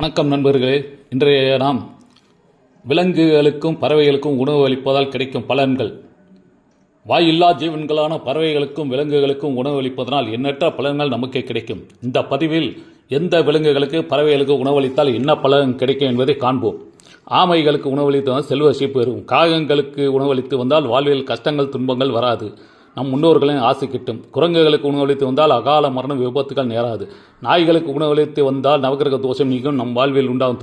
வணக்கம் நண்பர்களே. இன்றைய நாம் விலங்குகளுக்கும் பறவைகளுக்கும் உணவு அளிப்பதால் கிடைக்கும் பலன்கள். வாயில்லா ஜீவன்களான பறவைகளுக்கும் விலங்குகளுக்கும் உணவு அளிப்பதனால் எண்ணற்ற பலன்கள் நமக்கு கிடைக்கும். இந்த பதிவில் எந்த விலங்குகளுக்கு பறவைகளுக்கு உணவளித்தால் என்ன பலன் கிடைக்கும் என்பதை காண்போம். ஆமைகளுக்கு உணவளித்து வந்தால் செல்வ செழிப்பு பெறும். காகங்களுக்கு உணவளித்து வந்தால் வாழ்வில் கஷ்டங்கள் துன்பங்கள் வராது. நம் முன்னோர்களின் ஆசை கிட்டும். குரங்குகளுக்கு உணவளித்து வந்தால் அகால மரணம் விபத்துகள் நேராது. நாய்களுக்கு உணவளித்து வந்தால் நவகிரக தோஷம் நீங்கும். நம் வாழ்வில் உண்டாகும்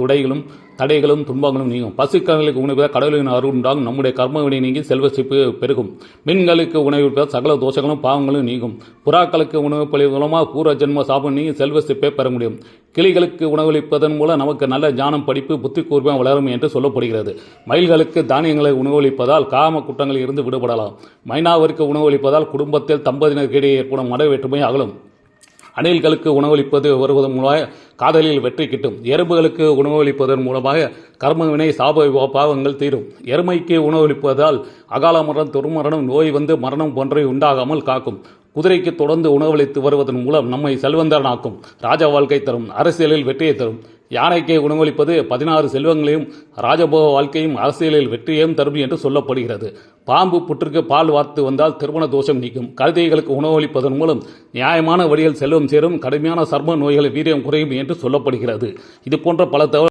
தடைகளும் துன்பங்களும் நீங்கும். பசுக்களுக்கு உணவிட்டால் கடவுளின் அருள் உண்டாகும். நம்முடைய கர்மவினை நீங்கி செல்வ செழிப்பு பெருகும். மீன்களுக்கு உணவிட்டால் சகல தோஷங்களும் பாவங்களும் நீங்கும். புறாக்களுக்கு உணவு பழிவு மூலமாக பூர்வ ஜென்ம சாபம் நீங்கி செல்வ செழிப்பை பெற முடியும். கிளிகளுக்கு உணவளிப்பதன் மூலம் நமக்கு நல்ல ஞானம் படிப்பு புத்தி கூர்மை வளரும் என்று சொல்லப்படுகிறது. மயில்களுக்கு தானியங்களை உணவளிப்பதால் காம குற்றங்களில் இருந்து விடுபடலாம். மைனாவிற்கு உணவளிப்பதால் குடும்பத்தில் தம்பதியினருக்கிடையே ஏற்படும் மன வேற்றுமை அகலும். அணில்களுக்கு உணவளிப்பது வருவதன் மூலமாக காதலில் வெற்றி கிட்டும். எறும்புகளுக்கு உணவளிப்பதன் மூலமாக கர்மவினை சாப பாவங்கள் தீரும். எருமைக்கு உணவளிப்பதால் அகால மரணம் துர்மரணம் நோய் வந்து மரணம் போன்றவை உண்டாகாமல் காக்கும். குதிரைக்கு தொடர்ந்து உணவளித்து வருவதன் மூலம் நம்மை செல்வந்தரனாக்கும். ராஜ வாழ்க்கை தரும். அரசியலில் வெற்றியை தரும். யானைக்கு உணவளிப்பது 16 செல்வங்களையும் ராஜபோக வாழ்க்கையும் அரசியலில் வெற்றியையும் தரும் என்று சொல்லப்படுகிறது. பாம்பு புற்றுக்கு பால் வார்த்து வந்தால் திருமண தோஷம் நீக்கும். கழுதைகளுக்கு உணவளிப்பதன் மூலம் நியாயமான வழியில் செல்வம் சேரும். கடுமையான சர்ம நோய்களை வீரியம் குறையும் என்று சொல்லப்படுகிறது. இது போன்ற பல